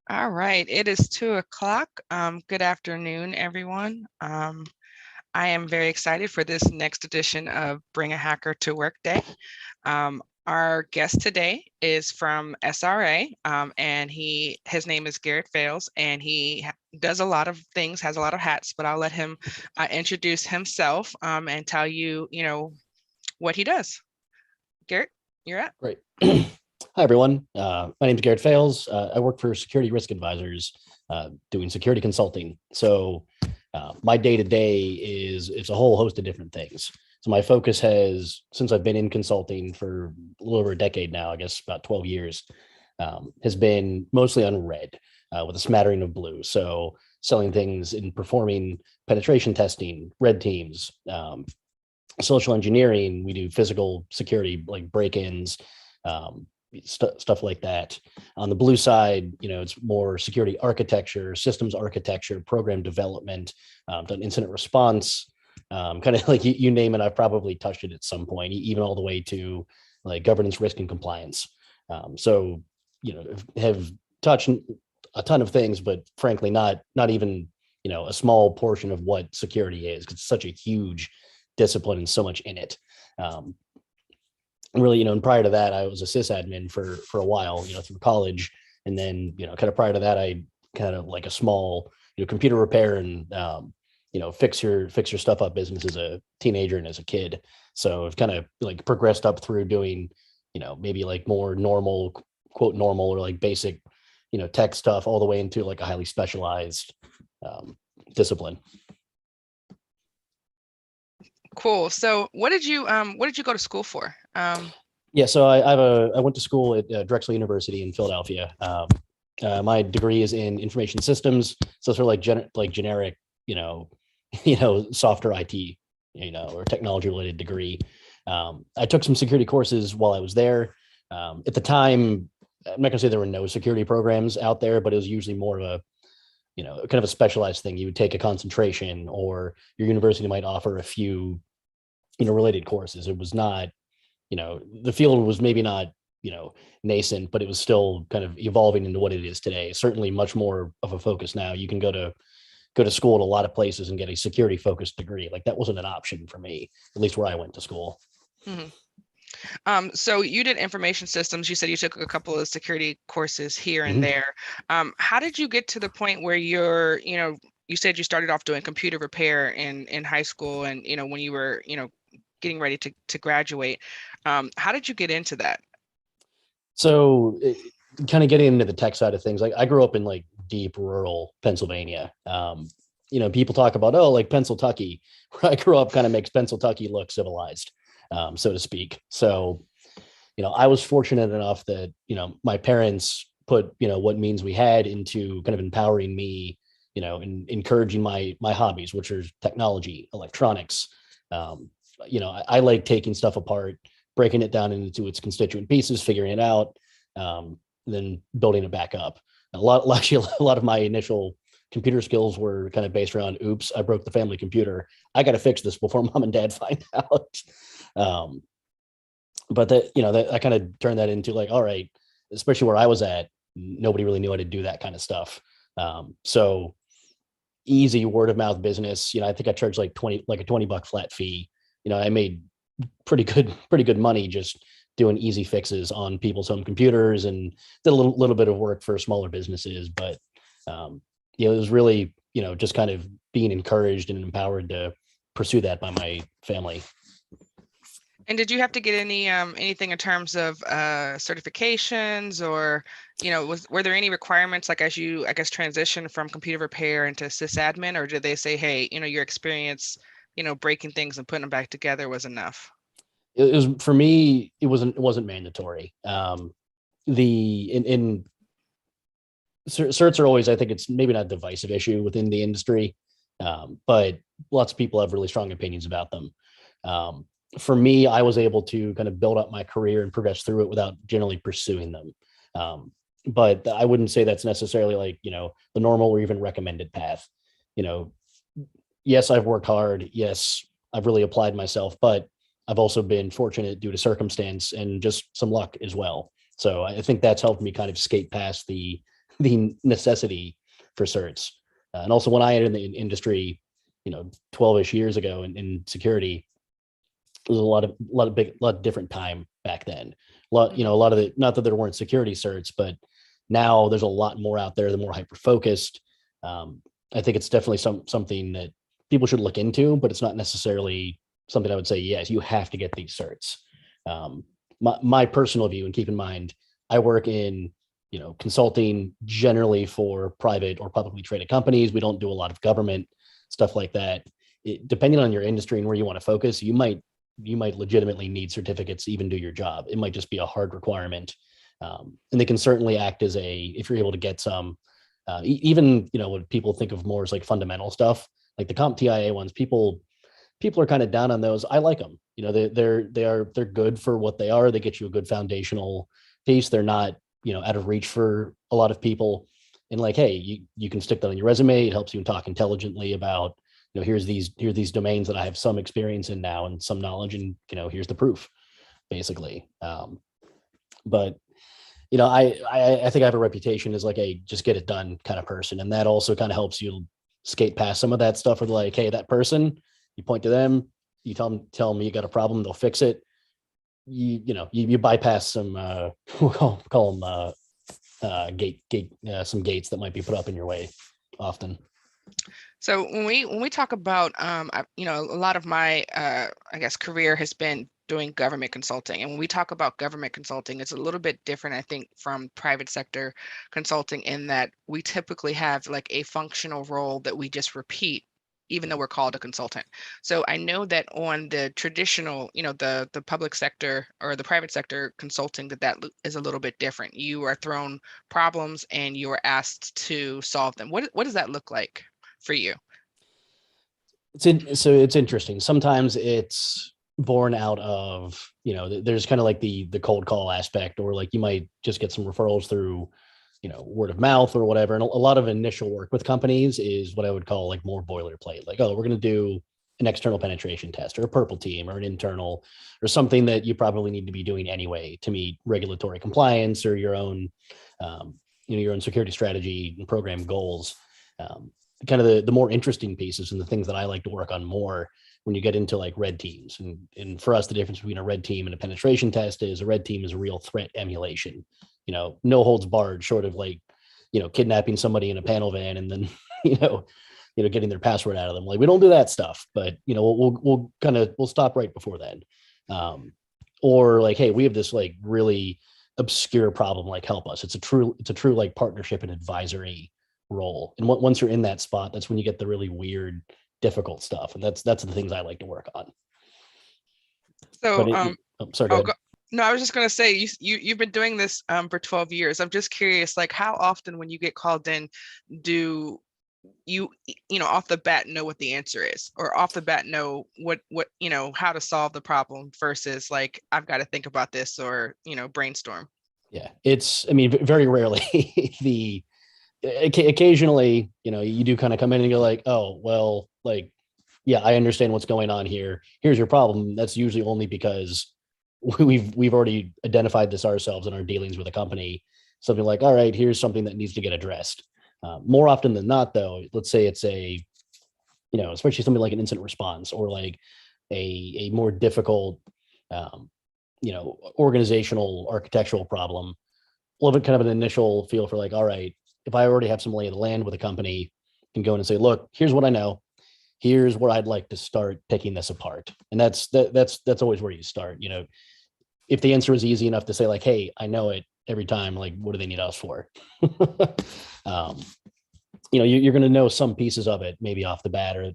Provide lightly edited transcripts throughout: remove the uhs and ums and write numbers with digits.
All right, it is 2 o'clock. Good afternoon, everyone. I am very excited for this next edition of Bring a Hacker to Work Day. Our guest today is from SRA, and his name is Garrett Fales, and he does a lot of things, has a lot of hats, but I'll let him introduce himself and tell you, what he does. Garrett, you're up. Great. Hi, everyone. My name is Garrett Fales. I work for Security Risk Advisors, doing security consulting. So my day-to-day is it's a whole host of different things. So my focus has, since I've been in consulting for a little over a decade now, I guess about 12 years, has been mostly on red with a smattering of blue. So selling things in performing penetration testing, red teams, social engineering. We do physical security like break-ins, stuff like that. On the blue side, it's more security architecture, systems architecture, program development, done incident response, kind of like you name it. I've probably touched it at some point, even all the way to like governance, risk, and compliance. So have touched a ton of things, but frankly, not even a small portion of what security is, because it's such a huge discipline and so much in it. Really, and prior to that, I was a sysadmin for a while, through college. And then, kind of prior to that, I kind of like a small, computer repair and, fix your stuff up business as a teenager and as a kid. So I've kind of like progressed up through doing, maybe like more normal, quote normal, or like basic, tech stuff, all the way into like a highly specialized discipline. Cool. So what did you go to school for? Yeah, so I went to school at Drexel University in Philadelphia. My degree is in information systems, so sort of like generic, software IT, or technology related degree. I took some security courses while I was there. At the time, I'm not gonna say there were no security programs out there, but it was usually more of a, kind of a specialized thing. You would take a concentration, or your university might offer a few, related courses. It was not, the field was maybe not, nascent, but it was still kind of evolving into what it is today. Certainly much more of a focus now. You can go to school at a lot of places and get a security focused degree. Like that wasn't an option for me, at least where I went to school. Mm-hmm. So you did information systems. You said you took a couple of security courses here and there. How did you get to the point where you said you started off doing computer repair in high school, and when you were getting ready to graduate. How did you get into that? So kind of getting into the tech side of things, like I grew up in like deep rural Pennsylvania. People talk about, oh, like Pennsylvania, where I grew up kind of makes Pennsylvania look civilized, so to speak. So, I was fortunate enough that, my parents put, what means we had into kind of empowering me, and encouraging my hobbies, which are technology, electronics. I like taking stuff apart, breaking it down into its constituent pieces, figuring it out, then building it back up. Actually, a lot of my initial computer skills were kind of based around, oops, I broke the family computer. I got to fix this before mom and dad find out. But that kind of turned that into like, all right, especially where I was at, nobody really knew how to do that kind of stuff. So easy word of mouth business. I think I charged like a $20 flat fee. I made pretty good money just doing easy fixes on people's home computers, and did a little bit of work for smaller businesses. But it was really, just kind of being encouraged and empowered to pursue that by my family. And did you have to get anything in terms of certifications, or were there any requirements, like as you, I guess, transition from computer repair into sysadmin, or did they say, hey, your experience breaking things and putting them back together was enough? It was, for me, it wasn't mandatory. In certs are always, I think it's maybe not a divisive issue within the industry, but lots of people have really strong opinions about them. For me, I was able to kind of build up my career and progress through it without generally pursuing them. But I wouldn't say that's necessarily like, the normal or even recommended path. Yes, I've worked hard. Yes, I've really applied myself, but I've also been fortunate due to circumstance and just some luck as well. So I think that's helped me kind of skate past the the necessity for certs. And also when I entered the industry, 12-ish years ago in security, there was a lot of different time back then. A lot of the, not that there weren't security certs, but now there's a lot more out there, the more hyper focused. I think it's definitely something that people should look into, but it's not necessarily something I would say, yes, you have to get these certs. My personal view, and keep in mind, I work in, consulting generally for private or publicly traded companies. We don't do a lot of government stuff like that. Depending on your industry and where you want to focus, you might legitimately need certificates to even do your job. It might just be a hard requirement. And they can certainly act as if you're able to get some, even, what people think of more as like fundamental stuff, like the CompTIA ones, people are kind of down on those. I like them. They're good for what they are. They get you a good foundational piece. They're not, out of reach for a lot of people. And like, hey, you can stick that on your resume. It helps you talk intelligently about, here's these domains that I have some experience in now and some knowledge, and here's the proof, basically. But I think I have a reputation as like a just get it done kind of person, and that also kind of helps you skate past some of that stuff. With like, hey, that person, you point to them, you tell them you got a problem, they'll fix it. You bypass some we'll call them some gates that might be put up in your way often. So when we talk about, a lot of my, I guess, career has been doing government consulting. And when we talk about government consulting, it's a little bit different, I think, from private sector consulting, in that we typically have like a functional role that we just repeat, even though we're called a consultant. So I know that on the traditional, the public sector or the private sector consulting, that is a little bit different. You are thrown problems and you are asked to solve them. What does that look like for you? So it's interesting. Sometimes it's born out of, there's kind of like the cold call aspect, or like you might just get some referrals through, word of mouth or whatever. And a lot of initial work with companies is what I would call like more boilerplate. Like, oh, we're going to do an external penetration test or a purple team or an internal or something that you probably need to be doing anyway to meet regulatory compliance or your own, your own security strategy and program goals. Kind of the more interesting pieces and the things that I like to work on more when you get into like red teams. And for us, the difference between a red team and a penetration test is a red team is a real threat emulation, no holds barred, short of like, kidnapping somebody in a panel van and then, getting their password out of them. Like, we don't do that stuff, but we'll stop right before then. Or like, hey, we have this like really obscure problem, like help us. It's a true like partnership and advisory role. And once you're in that spot, that's when you get the really weird, difficult stuff. And that's the things I like to work on. So, sorry, go ahead. No, I was just going to say, you've been doing this for 12 years. I'm just curious, like, how often when you get called in, do you off the bat know what the answer is, or off the bat know what how to solve the problem, versus like, I've got to think about this, or brainstorm? Yeah, very rarely. Occasionally, you do kind of come in and you're like, oh, well, like, yeah, I understand what's going on here. Here's your problem. That's usually only because we've already identified this ourselves in our dealings with a company. Something like, all right, here's something that needs to get addressed. More often than not, though, let's say it's especially something like an incident response or like a more difficult, organizational architectural problem. We'll have kind of an initial feel for like, all right, if I already have some lay of the land with a company, I can go in and say, look, here's what I know. Here's where I'd like to start picking this apart. And that's always where you start. If the answer is easy enough to say like, hey, I know it every time, like, what do they need us for? You're going to know some pieces of it maybe off the bat, or,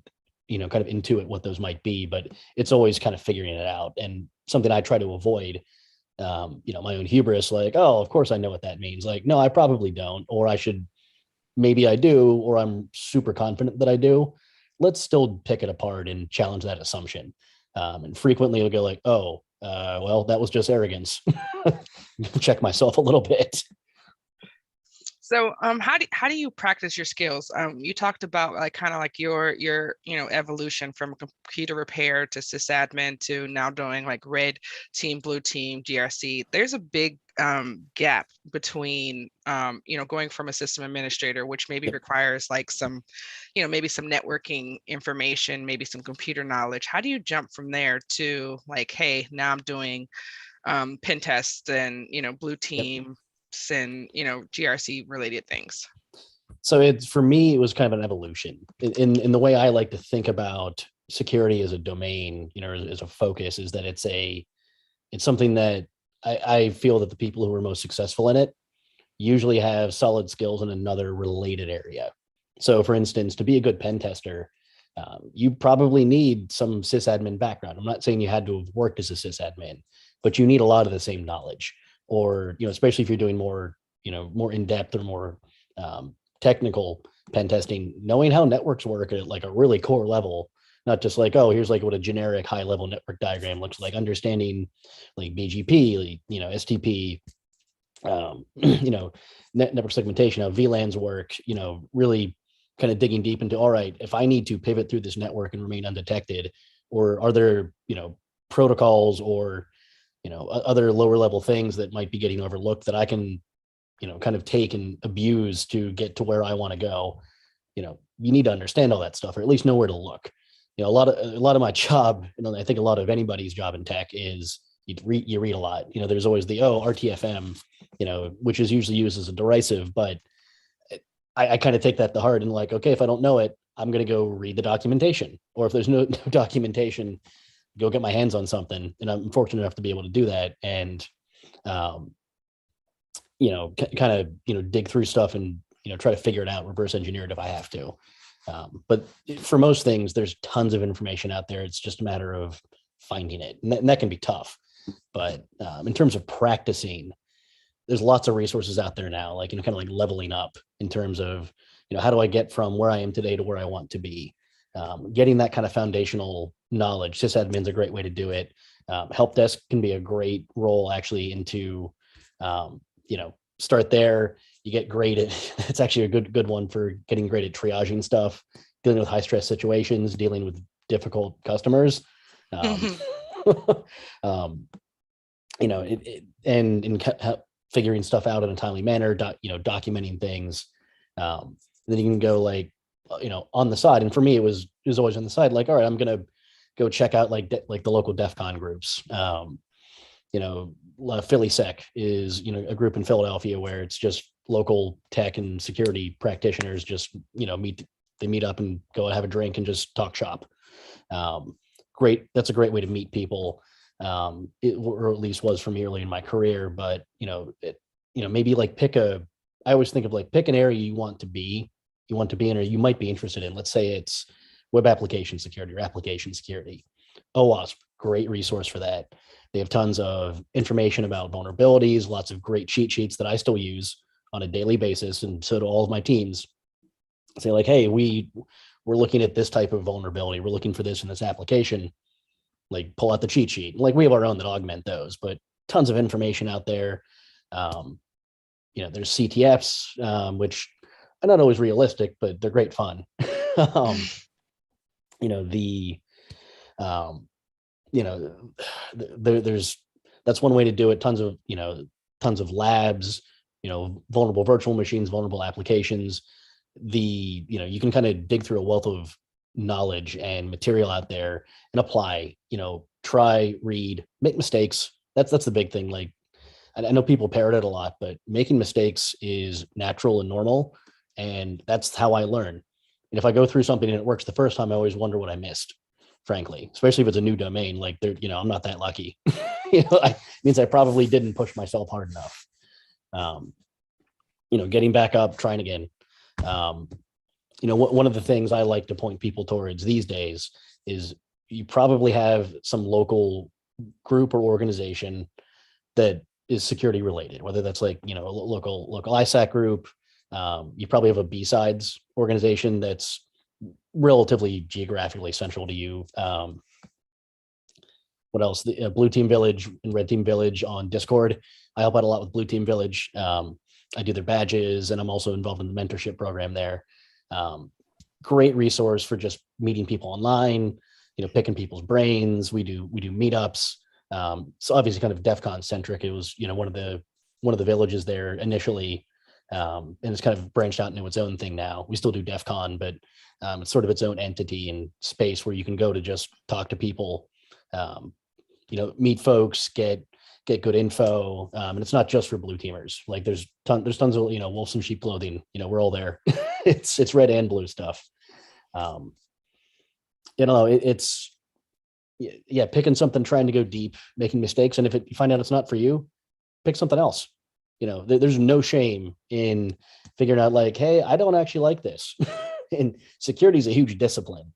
kind of intuit what those might be, but it's always kind of figuring it out. And something I try to avoid, my own hubris, like, oh, of course I know what that means. Like, no, I probably don't, or maybe I do, or I'm super confident that I do. Let's still pick it apart and challenge that assumption. And frequently it'll go like, oh, well, that was just arrogance. Check myself a little bit. So how do you practice your skills? You talked about like kind of like your evolution from computer repair to sysadmin to now doing like red team, blue team, GRC. There's a big gap between going from a system administrator, which maybe Yep. requires like some, maybe some networking information, maybe some computer knowledge. How do you jump from there to like, hey, now I'm doing pen tests and blue Yep. team and GRC related things? So it's for me, it was kind of an evolution in the way I like to think about security as a domain, as a focus, is that it's something that I feel that the people who are most successful in it usually have solid skills in another related area. So, for instance, to be a good pen tester, you probably need some sysadmin background. I'm not saying you had to have worked as a sysadmin, but you need a lot of the same knowledge, or especially if you're doing more, more in depth or more technical pen testing, knowing how networks work at like a really core level, not just like, oh, here's like what a generic high level network diagram looks like, understanding like BGP, like, STP, network segmentation, how VLANs work, really kind of digging deep into, all right, if I need to pivot through this network and remain undetected, or are there, protocols or, other lower level things that might be getting overlooked that I can, kind of take and abuse to get to where I want to go. You need to understand all that stuff, or at least know where to look. A lot of my job, I think a lot of anybody's job in tech is you read a lot. There's always the RTFM, which is usually used as a derisive, but I kind of take that to heart and like, okay, if I don't know it, I'm going to go read the documentation, or if there's no documentation, go get my hands on something. And I'm fortunate enough to be able to do that. And, kind of, dig through stuff and, try to figure it out, reverse engineer it if I have to. But for most things, there's tons of information out there. It's just a matter of finding it. And that can be tough. But in terms of practicing, there's lots of resources out there now, like, kind of like leveling up in terms of, how do I get from where I am today to where I want to be? Getting that kind of foundational knowledge. Sysadmin's a great way to do it. Help desk can be a great role actually into, start there. You get great at, it's actually a good one for getting great at triaging stuff, dealing with high stress situations, dealing with difficult customers. Um, and figuring stuff out in a timely manner, documenting things. Then you can go like, on the side. And for me, it was always on the side, like, all right, I'm going to go check out like the local Defcon groups. Philly Sec is, a group in Philadelphia where it's just local tech and security practitioners just, meet up and go have a drink and just talk shop. Great. That's a great way to meet people. Or at least was for me early in my career, but, maybe like I always think of like, pick an area you want to be in, or you might be interested in. Let's say it's web application security or application security. OWASP, great resource for that. They have tons of information about vulnerabilities, lots of great cheat sheets that I still use on a daily basis. And so do all of my teams. Say like, hey, we're looking at this type of vulnerability. We're looking for this in this application. Like pull out the cheat sheet. Like we have our own that augment those, but tons of information out there. There's CTFs, which are not always realistic, but they're great fun. There's that's one way to do it. Tons of labs, vulnerable virtual machines, vulnerable applications. You can kind of dig through a wealth of knowledge and material out there and apply, try, read, make mistakes. That's the big thing. Like, I know people parrot it a lot, but making mistakes is natural and normal. And that's how I learn. And if I go through something and it works the first time, I always wonder what I missed, frankly, especially if it's a new domain. Like I'm not that lucky. Means I probably didn't push myself hard enough. Getting back up, trying again. One of the things I like to point people towards these days is you probably have some local group or organization that is security related, whether that's like, a local ISAC group. You probably have a B-sides organization that's relatively geographically central to you. What else? The Blue Team Village and Red Team Village on Discord. I help out a lot with Blue Team Village. I do their badges, and I'm also involved in the mentorship program there. Great resource for just meeting people online, picking people's brains. We do meetups. So obviously kind of Defcon centric. It was, one of the villages there initially. And it's kind of branched out into its own thing now. We still do Defcon, but it's sort of its own entity and space where you can go to just talk to people, meet folks, get good info. And it's not just for blue teamers. Like there's tons of, wolves in sheep clothing, we're all there. it's red and blue stuff. It's picking something, trying to go deep, making mistakes. And if you find out it's not for you, pick something else. There's no shame in figuring out like, hey, I don't actually like this. And security is a huge discipline.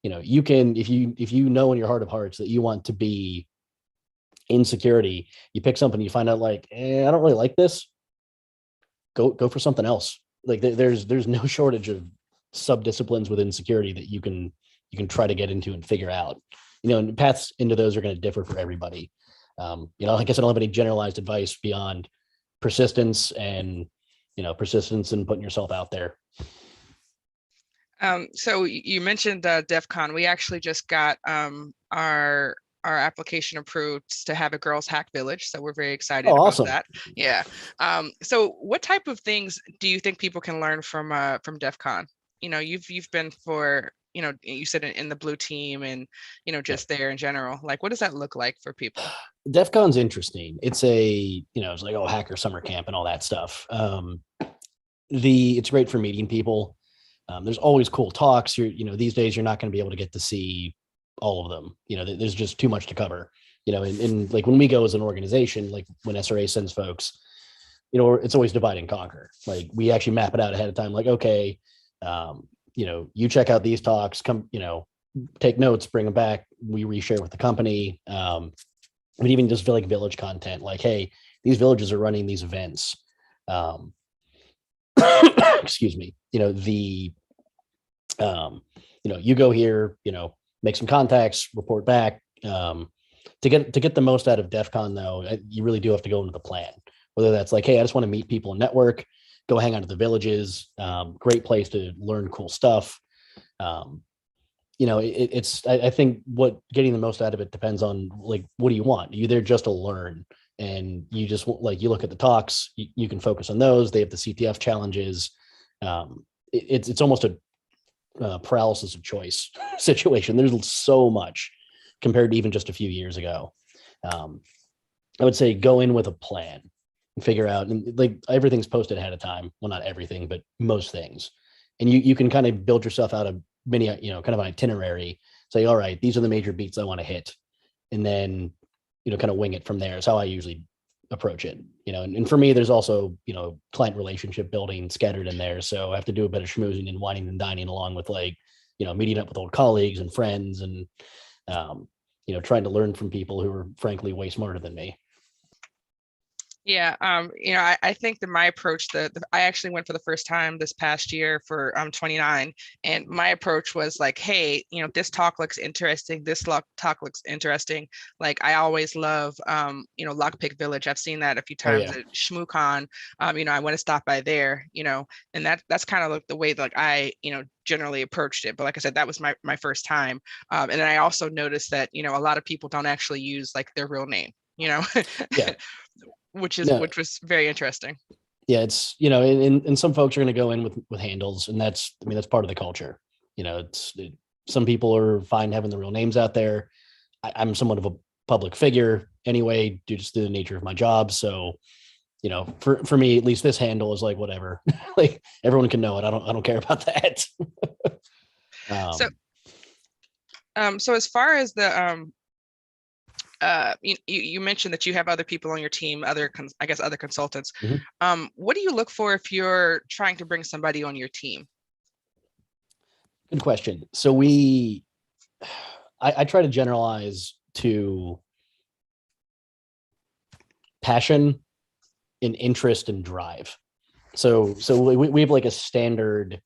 You can, if you know in your heart of hearts that you want to be in security, you pick something, you find out like, I don't really like this. Go for something else. Like there's no shortage of sub-disciplines within security that you can try to get into and figure out. And paths into those are going to differ for everybody. I guess I don't have any generalized advice beyond persistence and putting yourself out there. So you mentioned Defcon. We actually just got our application approved to have a girls hack village, so we're very excited about awesome. that. Yeah. So what type of things do you think people can learn from Defcon? You've been for, you said in the blue team and just there in general. Like, what does that look like for people? Defcon's interesting. It's it's like, hacker summer camp and all that stuff. It's great for meeting people. There's always cool talks. These days you're not going to be able to get to see all of them. There's just too much to cover. And like when we go as an organization, like when SRA sends folks, it's always divide and conquer. Like we actually map it out ahead of time. Like, okay, you check out these talks, come, take notes, bring them back. We reshare with the company. But even just like village content, like, hey, these villages are running these events. Excuse me. You go here, make some contacts, report back. To get the most out of DEFCON though, you really do have to go into the plan. Whether that's like, hey, I just want to meet people and network, go hang out at the villages. Great place to learn cool stuff. I think what getting the most out of it depends on like, what do you want? Are you there just to learn? And you just like, you look at the talks, you can focus on those. They have the CTF challenges. It's almost a paralysis of choice situation. There's so much compared to even just a few years ago. I would say go in with a plan and figure out, and like everything's posted ahead of time. Well, not everything, but most things. And you can kind of build yourself out of many, kind of an itinerary, say, all right, these are the major beats I want to hit. And then, kind of wing it from there is how I usually approach it, and for me, there's also, client relationship building scattered in there. So I have to do a bit of schmoozing and whining and dining along with like, meeting up with old colleagues and friends and, trying to learn from people who are frankly way smarter than me. Yeah, I think that my approach, I actually went for the first time this past year for 29, and my approach was like, hey, this talk looks interesting. This talk looks interesting. Like I always love, Lockpick Village. I've seen that a few times at ShmooCon. I want to stop by there, and that's kind of like the way that like I, generally approached it. But like I said, that was my first time. And then I also noticed that, a lot of people don't actually use like their real name, Yeah. which was very interesting. Yeah, it's and some folks are going to go in with handles, and that's part of the culture. Some people are fine having the real names out there. I'm somewhat of a public figure anyway, due to the nature of my job. So, for me, at least this handle is like whatever. Like everyone can know it. I don't care about that. So as far as the you mentioned that you have other people on your team, other consultants. Mm-hmm. What do you look for if you're trying to bring somebody on your team? Good question. So I try to generalize to passion and interest and drive. So we have like a standard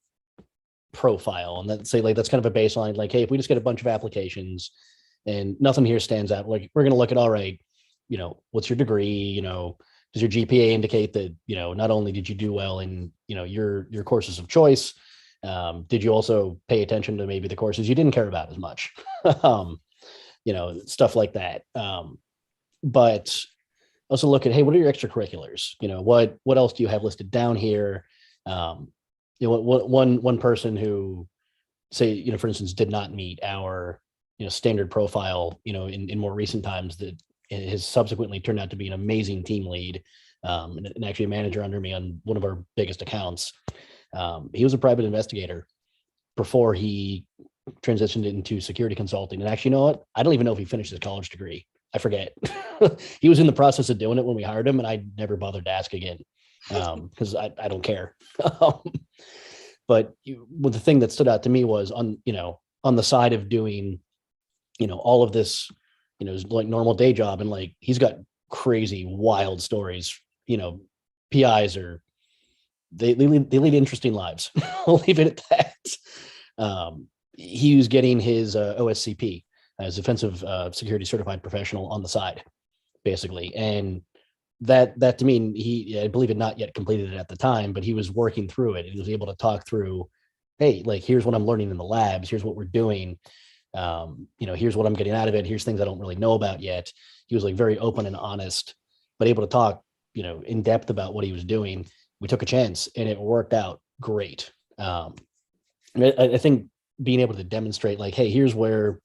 profile, and that's kind of a baseline. Like, hey, if we just get a bunch of applications and nothing here stands out, like we're going to look at, all right, what's your degree? does your GPA indicate that, not only did you do well in, your courses of choice, did you also pay attention to maybe the courses you didn't care about as much? um, stuff like that. But also look at, hey, what are your extracurriculars? What else do you have listed down here? One person who, say, for instance, did not meet our, standard profile, in more recent times, that has subsequently turned out to be an amazing team lead, and actually a manager under me on one of our biggest accounts. He was a private investigator before he transitioned into security consulting. And actually, you know what? I don't even know if he finished his college degree. I forget. He was in the process of doing it when we hired him, and I never bothered to ask again, because I don't care. But the thing that stood out to me was on the side of doing, all of this, his like normal day job, and like he's got crazy, wild stories. PIs are they lead interesting lives. I'll leave it at that. He was getting his OSCP, as offensive security certified professional, on the side, basically, and that to me, I believe, had not yet completed it at the time, but he was working through it and he was able to talk through, hey, like, here's what I'm learning in the labs, here's what we're doing, here's what I'm getting out of it, here's things I don't really know about yet. He was like very open and honest, but able to talk, in depth about what he was doing. We took a chance and it worked out great. I think being able to demonstrate, like, hey, here's what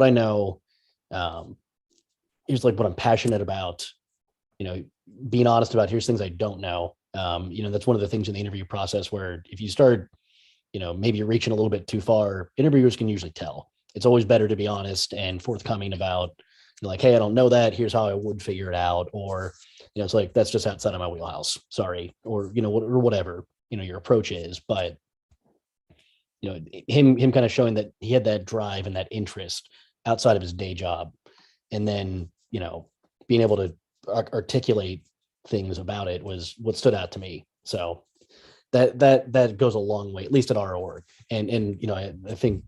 I know, here's like what I'm passionate about, being honest about, here's things I don't know. That's one of the things in the interview process where if you start, maybe you're reaching a little bit too far, interviewers can usually tell. It's always better to be honest and forthcoming about, like, hey, I don't know that, here's how I would figure it out. Or, it's like, that's just outside of my wheelhouse, sorry. Or, or whatever, your approach is. But, him kind of showing that he had that drive and that interest outside of his day job. And then, being able to articulate things about it was what stood out to me. So that goes a long way, at least at our org. And I think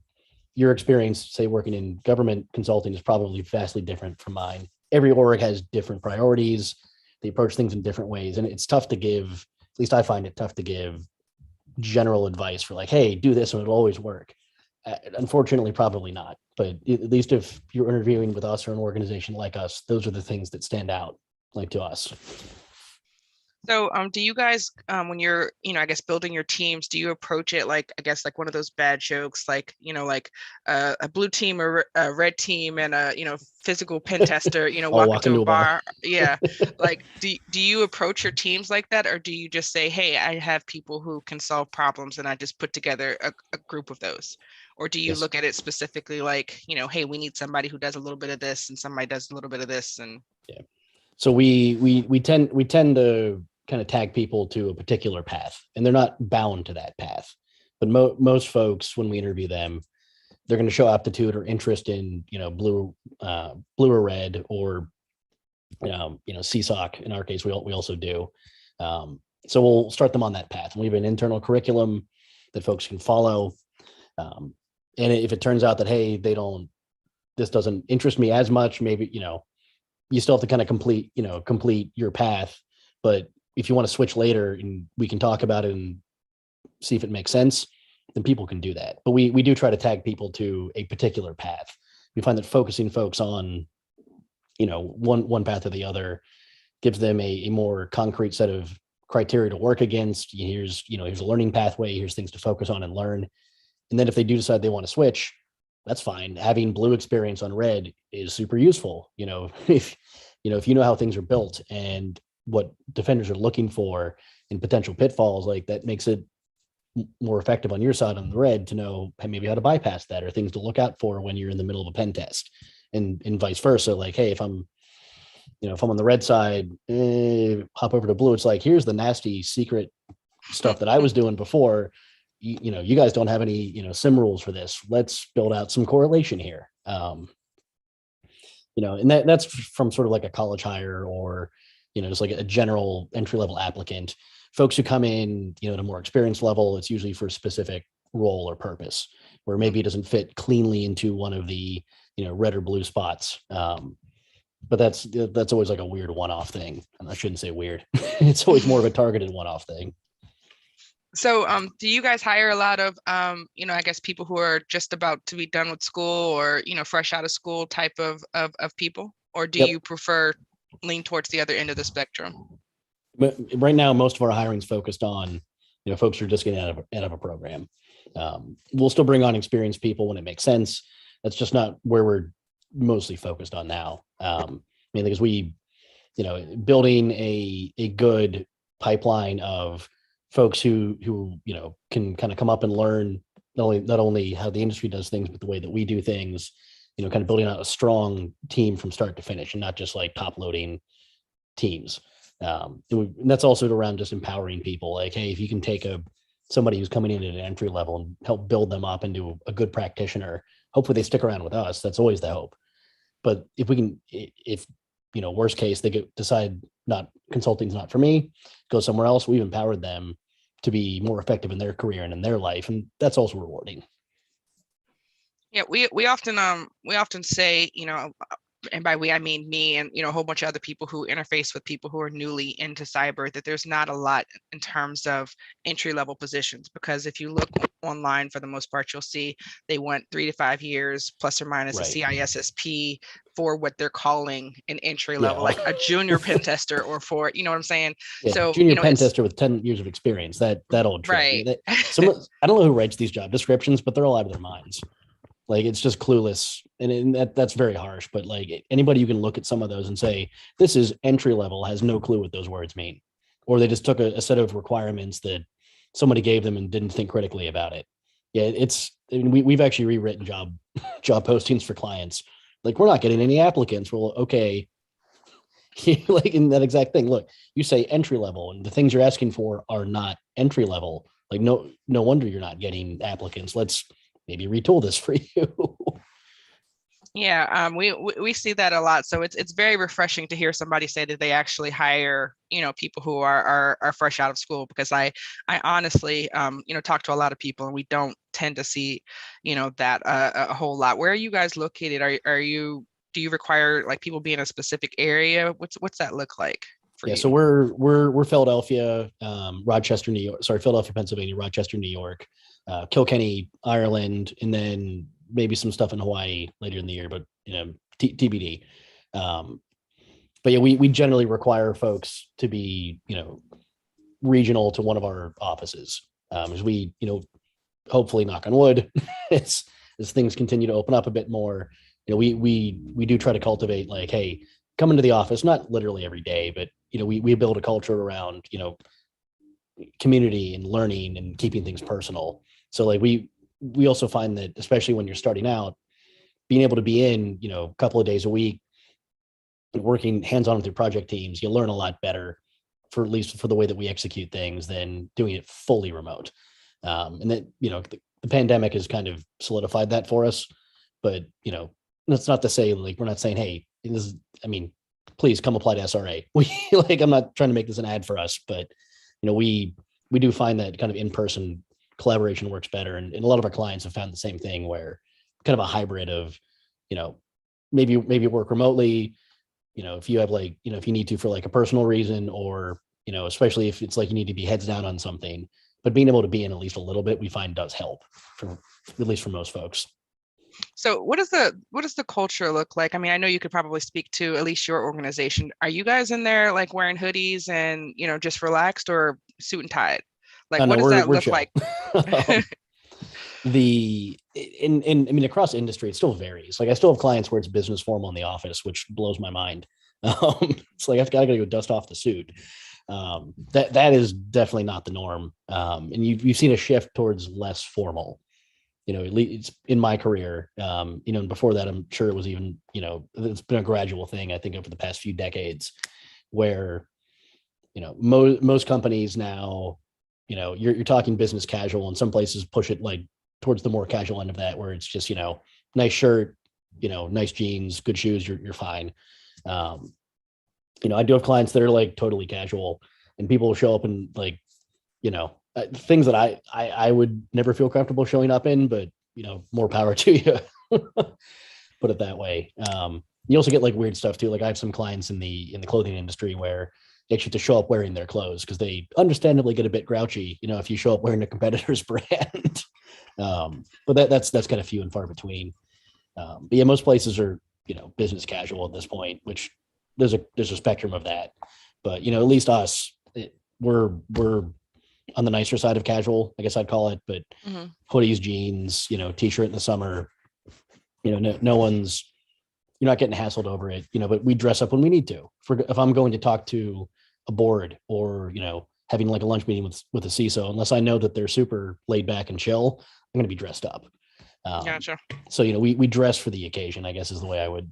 your experience, say, working in government consulting, is probably vastly different from mine. Every org has different priorities. They approach things in different ways. And it's tough to give, at least I find it tough to give general advice for, like, hey, do this and it'll always work. Unfortunately, probably not. But at least if you're interviewing with us or an organization like us, those are the things that stand out, like, to us. So, do you guys, when you're, I guess, building your teams, do you approach it like, I guess, like one of those bad jokes, like, like a blue team or a red team and a, physical pen tester, walk into a bar? Yeah. Like, do you approach your teams like that? Or do you just say, hey, I have people who can solve problems and I just put together a group of those? Or do you look at it specifically like, hey, we need somebody who does a little bit of this and somebody does a little bit of this? And yeah. So we tend to kind of tag people to a particular path, and they're not bound to that path. But most folks, when we interview them, they're going to show aptitude or interest in, blue or red, or, CSOC. In our case, we also do. So we'll start them on that path. And we have an internal curriculum that folks can follow. And if it turns out that, hey, this doesn't interest me as much, maybe, you still have to kind of complete your path. But if you want to switch later and we can talk about it and see if it makes sense, then people can do that. But we do try to tag people to a particular path. We find that focusing folks on, one path or the other gives them a more concrete set of criteria to work against. Here's a learning pathway, here's things to focus on and learn. And then if they do decide they want to switch, that's fine. Having blue experience on red is super useful. If you know how things are built and what defenders are looking for in potential pitfalls, like, that makes it more effective on your side on the red to know maybe how to bypass that, or things to look out for when you're in the middle of a pen test, and vice versa. Like, hey, if I'm on the red side, hop over to blue. It's like, here's the nasty secret stuff that I was doing before. You guys don't have any, sim rules for this. Let's build out some correlation here. And that's from sort of like a college hire, or, just like a general entry level applicant. Folks who come in, at a more experienced level, it's usually for a specific role or purpose, where maybe it doesn't fit cleanly into one of the, red or blue spots. but that's always like a weird one-off thing. And I shouldn't say weird. It's always more of a targeted one-off thing. So, do you guys hire a lot of, I guess people who are just about to be done with school or, fresh out of school type of people? Or do Yep. you prefer lean towards the other end of the spectrum? But right now, most of our hiring is focused on, folks who are just getting out of a program. We'll still bring on experienced people when it makes sense. That's just not where we're mostly focused on now. Because building a good pipeline of folks who can kind of come up and learn not only how the industry does things, but the way that we do things, kind of building out a strong team from start to finish and not just like top loading teams. And that's also around just empowering people. Like, hey, if you can take somebody who's coming in at an entry level and help build them up into a good practitioner, hopefully they stick around with us. That's always the hope. But if worst case, they decide not consulting's not for me, go somewhere else. We've empowered them to be more effective in their career and in their life. And that's also rewarding. Yeah, we often say, and by we I mean me and a whole bunch of other people who interface with people who are newly into cyber, that there's not a lot in terms of entry level positions, because if you look online, for the most part, you'll see they want 3 to 5 years plus or minus a CISSP for what they're calling an entry level, like a junior pen tester, or for, you know what I'm saying? Yeah, so junior pen tester with 10 years of experience, that old trick. Right. I don't know who writes these job descriptions, but they're all out of their minds. Like, it's just clueless. And that's very harsh, but like anybody, you can look at some of those and say, this is entry level, has no clue what those words mean. Or they just took a set of requirements that somebody gave them and didn't think critically about it. Yeah, we've actually rewritten job postings for clients. Like, we're not getting any applicants. Well, okay. Like, in that exact thing, look, you say entry level and the things you're asking for are not entry level. Like, no wonder you're not getting applicants. Let's maybe retool this for you. Yeah, we see that a lot. So it's very refreshing to hear somebody say that they actually hire, people who are fresh out of school, because I honestly, talk to a lot of people, and we don't tend to see, that a whole lot. Where are you guys located? Do you require like people be in a specific area? What's that look like for you? So we're Philadelphia, Rochester, New York. Sorry, Philadelphia, Pennsylvania, Rochester, New York, Kilkenny, Ireland, and then maybe some stuff in Hawaii later in the year, but TBD. But yeah, we generally require folks to be regional to one of our offices, as we hopefully, knock on wood, as things continue to open up a bit more. We do try to cultivate, like, hey, come into the office, not literally every day, but we build a culture around community and learning and keeping things personal. So like we also find that, especially when you're starting out, being able to be in a couple of days a week, working hands-on with your project teams, you learn a lot better, for at least for the way that we execute things, than doing it fully remote. And that the pandemic has kind of solidified that for us. But that's not to say, like, we're not saying, hey, please come apply to SRA. I'm not trying to make this an ad for us, but we do find that kind of in-person collaboration works better. And a lot of our clients have found the same thing, where kind of a hybrid of, maybe work remotely, if you have if you need to for like a personal reason, or, especially if it's like you need to be heads down on something, but being able to be in at least a little bit, we find does help, at least for most folks. So what does the culture look like? I mean, I know you could probably speak to at least your organization. Are you guys in there like wearing hoodies and, just relaxed, or suit and tied? Like, what does that look chill. like? Across industry, it still varies. Like, I still have clients where it's business formal in the office, which blows my mind. It's like, I've got to go dust off the suit. That is definitely not the norm. And you've seen a shift towards less formal. At least it's in my career. And before that, I'm sure it was even, it's been a gradual thing, I think, over the past few decades, where, most companies now, you're talking business casual, and some places push it like towards the more casual end of that, where it's just, nice shirt, nice jeans, good shoes, you're fine. I do have clients that are like totally casual, and people will show up and like, things that I would never feel comfortable showing up in, but more power to you. Put it that way. You also get like weird stuff too. Like I have some clients in the clothing industry where they actually have to show up wearing their clothes because they understandably get a bit grouchy, if you show up wearing a competitor's brand. But that's kind of few and far between. But yeah, most places are, business casual at this point, which there's a spectrum of that. But at least us, we're on the nicer side of casual, I guess I'd call it. But Mhm. hoodies, jeans, t-shirt in the summer, no one's, you're not getting hassled over it, but we dress up when we need to. If I'm going to talk to a board or, having like a lunch meeting with a CISO, unless I know that they're super laid back and chill, I'm going to be dressed up. Gotcha. So, we dress for the occasion, I guess is the way I would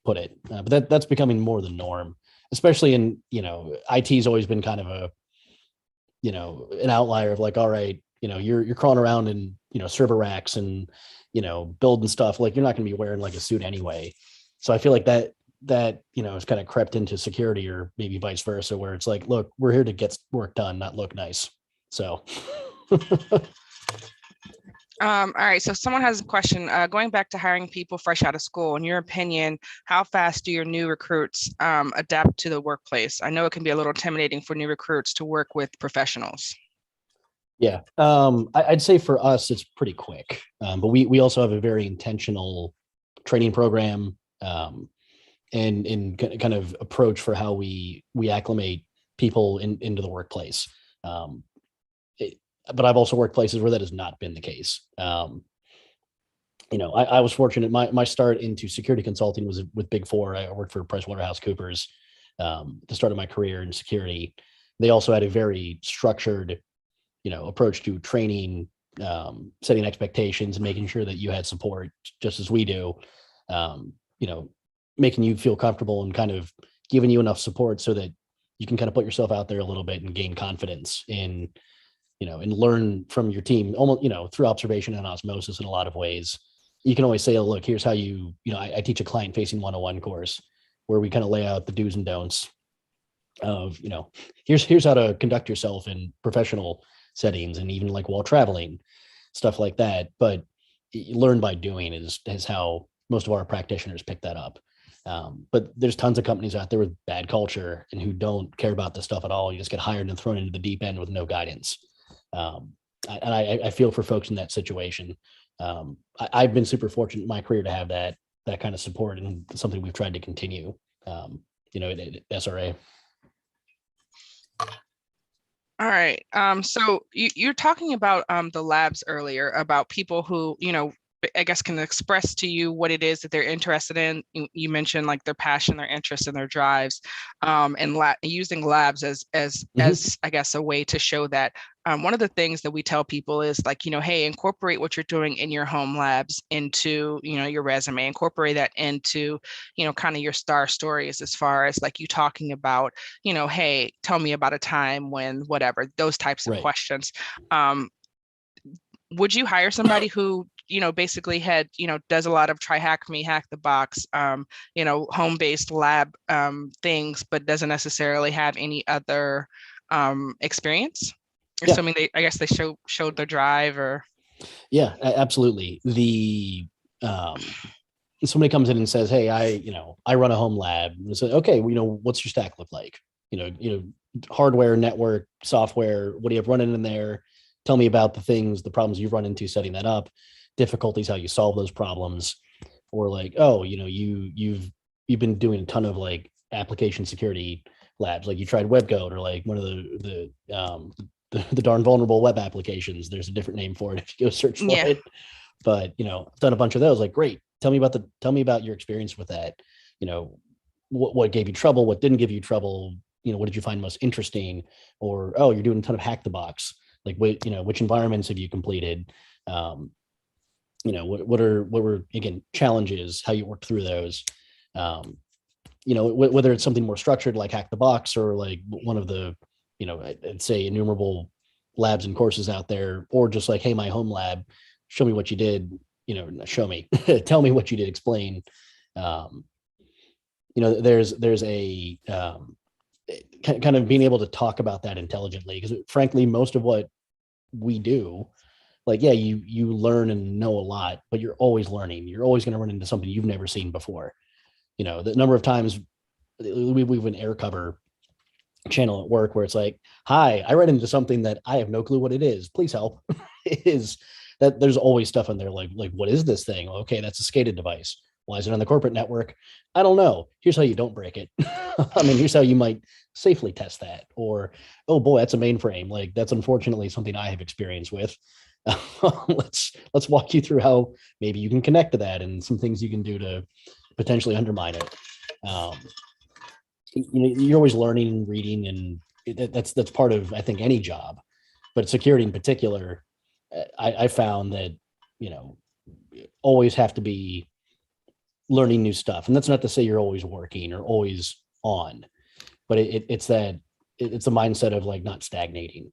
put it. But that's becoming more the norm, especially in, IT's always been kind of an outlier of like, all right, you're crawling around in, server racks and, building stuff. Like you're not going to be wearing like a suit anyway. So I feel like that, has kind of crept into security or maybe vice versa, where it's like, look, we're here to get work done, not look nice. So. All right, so someone has a question. Going back to hiring people fresh out of school, in your opinion, how fast do your new recruits adapt to the workplace? I know it can be a little intimidating for new recruits to work with professionals. Yeah, I'd say for us, it's pretty quick. But we also have a very intentional training program and kind of approach for how we acclimate people into the workplace. But I've also worked places where that has not been the case. I was fortunate. My start into security consulting was with Big Four. I worked for PricewaterhouseCoopers the start of my career in security. They also had a very structured approach to training, setting expectations and making sure that you had support just as we do, making you feel comfortable and kind of giving you enough support so that you can kind of put yourself out there a little bit and gain confidence in, and learn from your team almost, through observation and osmosis in a lot of ways. You can always say, oh, look, here's how I teach a client facing 101 course where we kind of lay out the do's and don'ts of, here's how to conduct yourself in professional settings and even like while traveling, stuff like that. But learn by doing is how most of our practitioners pick that up. But there's tons of companies out there with bad culture and who don't care about this stuff at all. You just get hired and thrown into the deep end with no guidance. I feel for folks in that situation. I've been super fortunate in my career to have that kind of support and something we've tried to continue, at SRA. All right. So you're talking about the labs earlier, about people who, I guess can express to you what it is that they're interested in. You mentioned like their passion, their interest, and their drives, and using labs as I guess a way to show that. One of the things that we tell people is like, hey, incorporate what you're doing in your home labs into, your resume, incorporate that into, kind of your star stories as far as like you talking about, hey, tell me about a time when whatever, those types of Right. questions. Would you hire somebody who, basically had, does a lot of try hack me, hack the box, home-based lab things, but doesn't necessarily have any other experience? Yeah. Assuming I guess they showed their drive or. Yeah, absolutely. Somebody comes in and says, hey, I run a home lab. And say, okay, what's your stack look like? Hardware, network, software, what do you have running in there? Tell me about the problems you've run into setting that up, difficulties, how you solve those problems, or like, oh, you've been doing a ton of like application security labs, like you tried WebGoat or like one of the darn vulnerable web applications. There's a different name for it if you go search for it. But I've done a bunch of those. Like, great. Tell me about your experience with that. What gave you trouble? What didn't give you trouble? What did you find most interesting? Or, oh, you're doing a ton of hack the box. Like, which environments have you completed? What were again challenges? How you worked through those? Whether it's something more structured like hack the box or like one of the, I'd say innumerable labs and courses out there, or just like, hey, my home lab, show me what you did. Show me, tell me what you did. Explain. There's a kind of being able to talk about that intelligently, because frankly, most of what we do, like, yeah, you learn and know a lot, but you're always learning. You're always going to run into something you've never seen before. The number of times we've an air cover channel at work where it's like, hi, I read into something that I have no clue what it is. Please help. Is that there's always stuff on there like what is this thing? Okay, that's a SCADA device. Why is it on the corporate network? I don't know. Here's how you don't break it. I mean, here's how you might safely test that. Or, oh boy, that's a mainframe. Like that's unfortunately something I have experience with. Let's walk you through how maybe you can connect to that and some things you can do to potentially undermine it. Um, you're always learning and reading, and that's part of I think any job, but security in particular. I found that always have to be learning new stuff, and that's not to say you're always working or always on, but it's that it's a mindset of like not stagnating.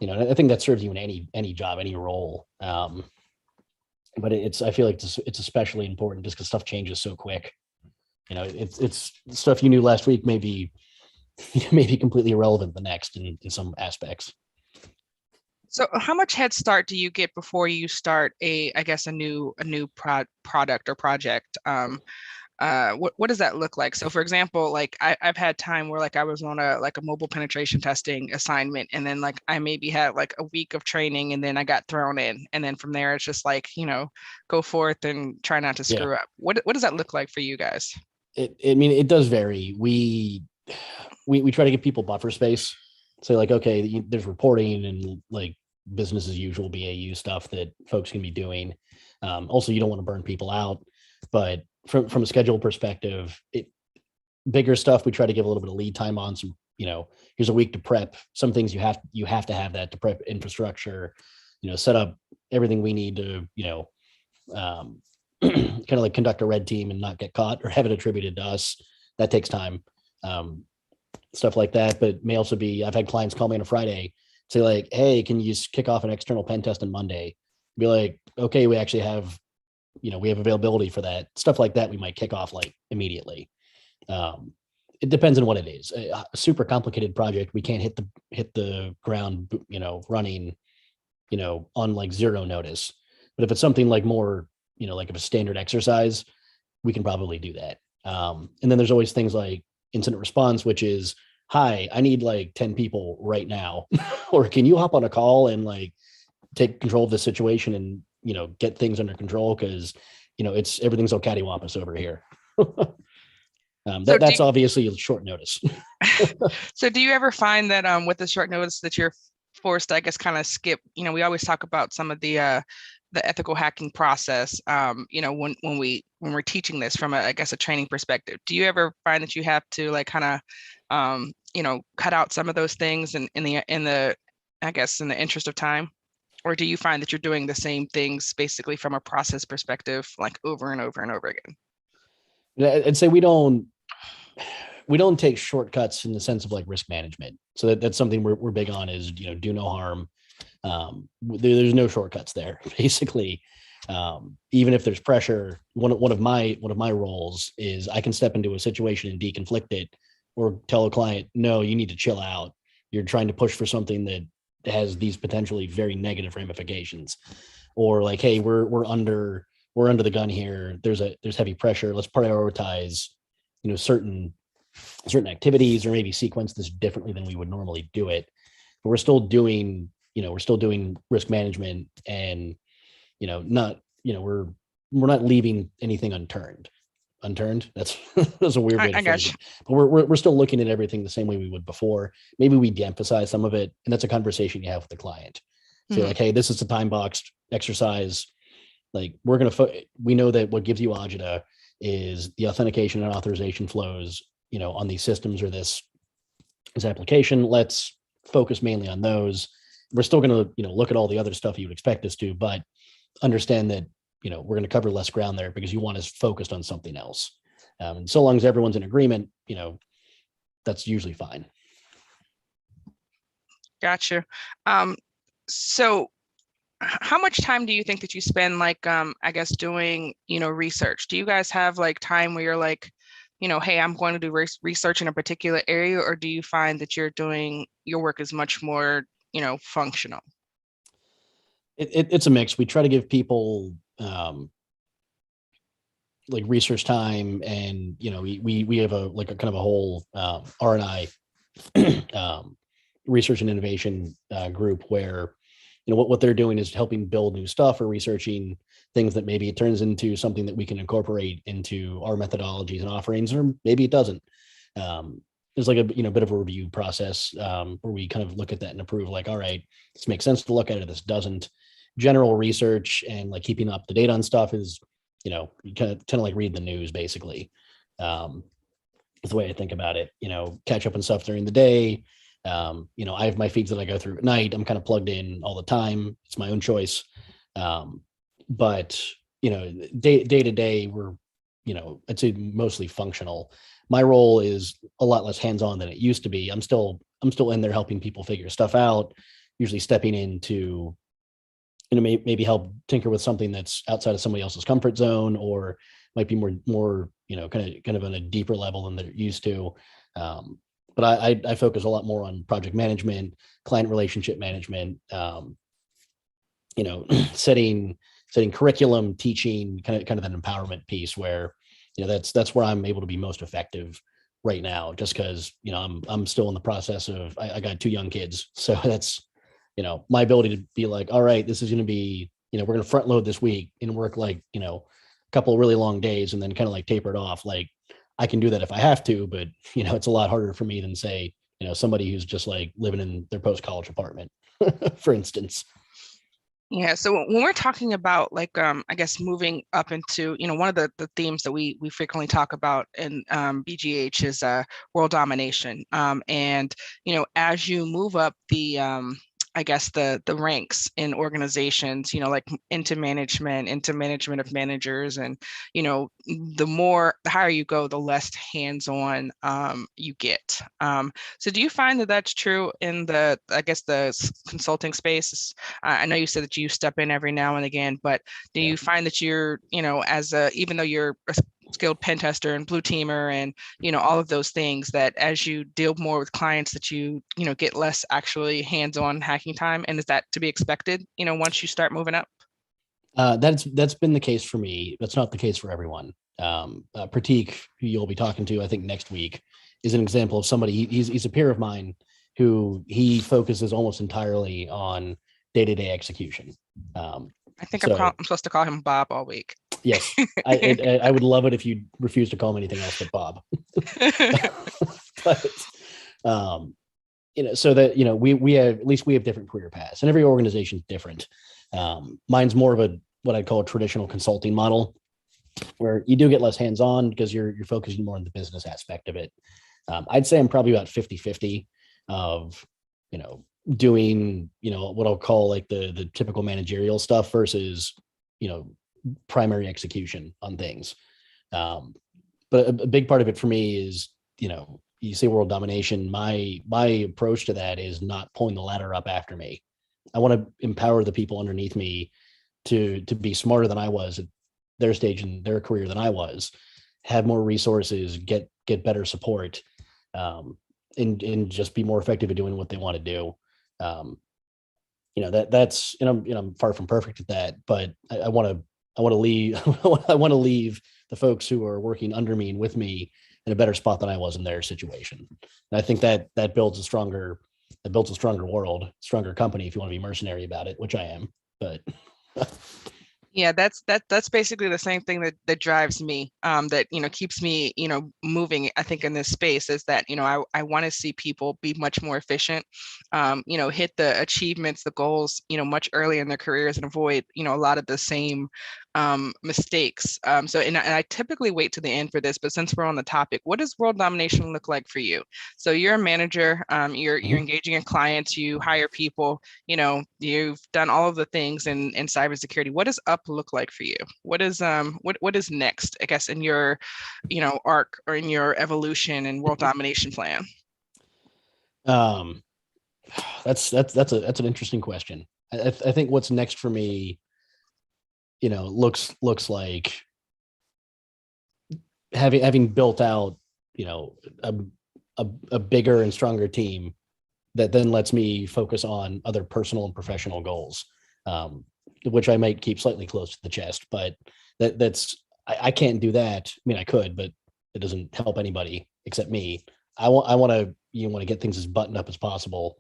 I think that serves you in any job, any role. But I feel like it's especially important just because stuff changes so quick. It's stuff you knew last week maybe completely irrelevant the next in some aspects. So how much head start do you get before you start I guess a new product or project? What does that look like? So for example, like I've had time where like I was on a mobile penetration testing assignment, and then like I maybe had like a week of training, and then I got thrown in, and then from there it's just like go forth and try not to screw up. What does that look like for you guys? It does vary. We try to give people buffer space. So like, okay, there's reporting and like business as usual BAU stuff that folks can be doing. Also, you don't want to burn people out, but from a schedule perspective, bigger stuff we try to give a little bit of lead time on. Some here's a week to prep. Some things you have to have that to prep infrastructure. Set up everything we need to kind of like conduct a red team and not get caught or have it attributed to us. That takes time. Stuff like that, but may also be, I've had clients call me on a Friday, say like, hey, can you kick off an external pen test on Monday? Be like, okay, we actually have, we have availability for that. Stuff like that we might kick off like immediately. It depends on what it is. A super complicated project, we can't hit the ground, running, on like zero notice. But if it's something like more, like a standard exercise, we can probably do that. And then there's always things like incident response, which is, hi, I need like 10 people right now, or can you hop on a call and like take control of the situation and, get things under control. Cause everything's all cattywampus over here. That's obviously a short notice. So do you ever find that with the short notice that you're forced to, I guess, kind of skip, we always talk about some of the ethical hacking process, when we're teaching this from I guess a training perspective. Do you ever find that you have to like kind of, cut out some of those things in the I guess in the interest of time? Or do you find that you're doing the same things basically from a process perspective, like over and over and over again? I'd say we don't take shortcuts in the sense of like risk management. So that's something we're big on is, do no harm. There's no shortcuts there basically. Even if there's pressure, one of my roles is I can step into a situation and deconflict it, or tell a client, no, you need to chill out. You're trying to push for something that has these potentially very negative ramifications, or like, hey, we're under the gun here. There's heavy pressure. Let's prioritize, certain activities, or maybe sequence this differently than we would normally do it. But we're still doing risk management, and we're not leaving anything unturned. That's a weird way to phrase it. But we're still looking at everything the same way we would before. Maybe we de-emphasize some of it, and that's a conversation you have with the client. Say like, hey, this is a time boxed exercise. Like we know that what gives you agita is the authentication and authorization flows, on these systems or this application. Let's focus mainly on those. We're still going to, look at all the other stuff you would expect us to, but understand that, we're going to cover less ground there because you want us focused on something else. And so long as everyone's in agreement, that's usually fine. Gotcha. So how much time do you think that you spend like, I guess doing, research? Do you guys have like time where you're like, hey, I'm going to do research in a particular area, or do you find that you're doing your work is much more, functional? It's a mix. We try to give people, like research time, and we have a like a kind of a whole R&I research and innovation group where what they're doing is helping build new stuff or researching things that maybe it turns into something that we can incorporate into our methodologies and offerings, or maybe it doesn't. There's like a bit of a review process where we kind of look at that and approve, like, all right, this makes sense to look at it, this doesn't. General research and like keeping up to date on stuff is, you kind of like read the news basically. Is the way I think about it. Catch up on stuff during the day. I have my feeds that I go through at night. I'm kind of plugged in all the time. It's my own choice. But day to day, we're, I'd say mostly functional. My role is a lot less hands-on than it used to be. I'm still in there helping people figure stuff out, usually stepping in to, maybe help tinker with something that's outside of somebody else's comfort zone, or might be more, kind of on a deeper level than they're used to. But I focus a lot more on project management, client relationship management, setting curriculum, teaching, kind of an empowerment piece where, that's where I'm able to be most effective right now, just because, I'm still in the process of, I got 2 young kids. So that's, my ability to be like, all right, this is going to be, we're going to front load this week and work like, a couple of really long days and then kind of like taper it off. Like, I can do that if I have to, but it's a lot harder for me than, say, somebody who's just like living in their post-college apartment, for instance. Yeah. So when we're talking about like, I guess moving up into, one of the themes that we frequently talk about in BGH is world domination. And, as you move up the, I guess the ranks in organizations, like into management of managers, and the higher you go, the less hands-on you get. So do you find that that's true in the consulting space? I know you said that you step in every now and again, but do you find that you're, even though you're a skilled pen tester and blue teamer and all of those things, that as you deal more with clients that you get less actually hands-on hacking time? And is that to be expected once you start moving up? That's been the case for me. That's not the case for everyone. Pratik, who you'll be talking to, I think, next week, is an example of somebody. He's a peer of mine who he focuses almost entirely on day-to-day execution. I think I'm supposed to call him Bob all week. Yes, I would love it if you refuse to call him anything else but Bob. But so that we have, at least we have different career paths, and every organization is different. Mine's more of what I'd call a traditional consulting model, where you do get less hands-on because you're focusing more on the business aspect of it. I'd say I'm probably about 50-50 of doing what I'll call like the typical managerial stuff versus primary execution on things. But a big part of it for me is, you say world domination. My approach to that is not pulling the ladder up after me. I want to empower the people underneath me to be smarter than I was at their stage in their career than I was, have more resources, get better support, and just be more effective at doing what they want to do. That's, I'm far from perfect at that, but I want to leave, I want to leave the folks who are working under me and with me in a better spot than I was in their situation. And I think that builds a stronger world, stronger company, if you want to be mercenary about it, which I am. But yeah, that's basically the same thing that drives me, that keeps me moving, I think, in this space, is that I want to see people be much more efficient, hit the achievements, the goals much earlier in their careers, and avoid a lot of the same mistakes. So and I typically wait to the end for this, but since we're on the topic, what does world domination look like for you? So you're a manager, you're engaging in clients, you hire people, you've done all of the things in cybersecurity. What does up look like for you? What is what is next, I guess, in your arc or in your evolution and world domination plan? That's an interesting question. I think what's next for me, looks like having built out, a bigger and stronger team that then lets me focus on other personal and professional goals, which I might keep slightly close to the chest, but I can't do that. I mean, I could, but it doesn't help anybody except me. I want to, want to get things as buttoned up as possible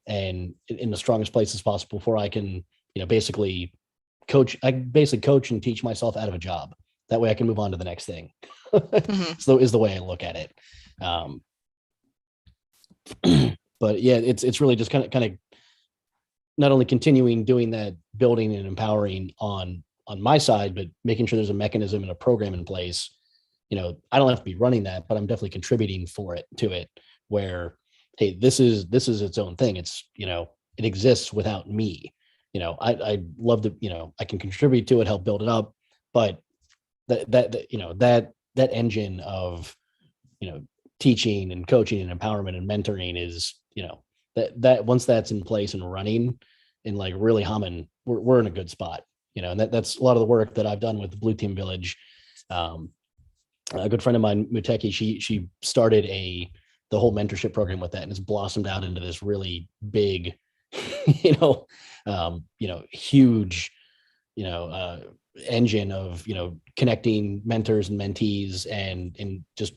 and in the strongest place as possible before I can, basically coach and teach myself out of a job. That way I can move on to the next thing. Mhm. So is the way I look at it. But yeah, it's really just kind of not only continuing doing that, building and empowering on my side, but making sure there's a mechanism and a program in place. I don't have to be running that, but I'm definitely contributing to it where, hey, this is its own thing. It's, it exists without me. I love to, I can contribute to it, help build it up, but that engine of, teaching and coaching and empowerment and mentoring is, that once that's in place and running and like really humming, we're in a good spot, and that's a lot of the work that I've done with the Blue Team Village. A good friend of mine, Muteki, she started the whole mentorship program with that, and it's blossomed out into this really big, huge, engine of, connecting mentors and mentees and just,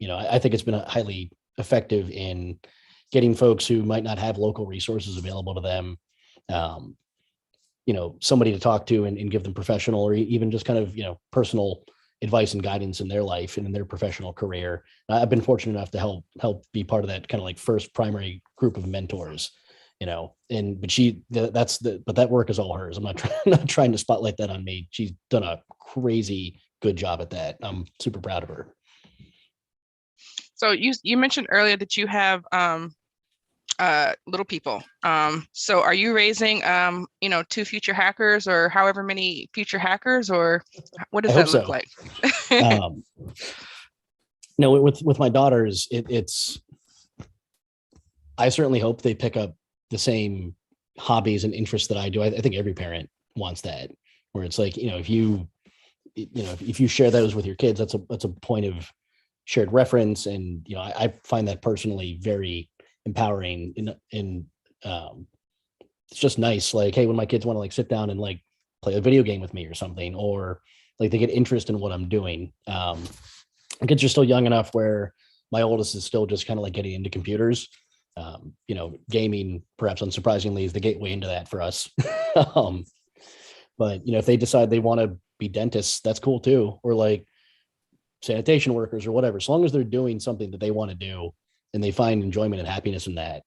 I think it's been highly effective in getting folks who might not have local resources available to them, somebody to talk to and give them professional or even just kind of, personal advice and guidance in their life and in their professional career. I've been fortunate enough to help be part of that kind of like first primary group of mentors, but that work is all hers. I'm not trying to spotlight that on me. She's done a crazy good job at that. I'm super proud of her. So you mentioned earlier that you have little people. So are you raising 2 future hackers or however many future hackers, or what does that look like? No, with my daughters, it's I certainly hope they pick up the same hobbies and interests that I do. I think every parent wants that, where it's like, if you share those with your kids, that's a point of shared reference. And, I find that personally very empowering and it's just nice. Like, hey, when my kids want to like sit down and like play a video game with me or something, or like they get interest in what I'm doing. Kids are still young enough where my oldest is still just kind of like getting into computers. Gaming, perhaps unsurprisingly, is the gateway into that for us. But if they decide they want to be dentists, that's cool too, or like sanitation workers or whatever. As long as they're doing something that they want to do and they find enjoyment and happiness in that,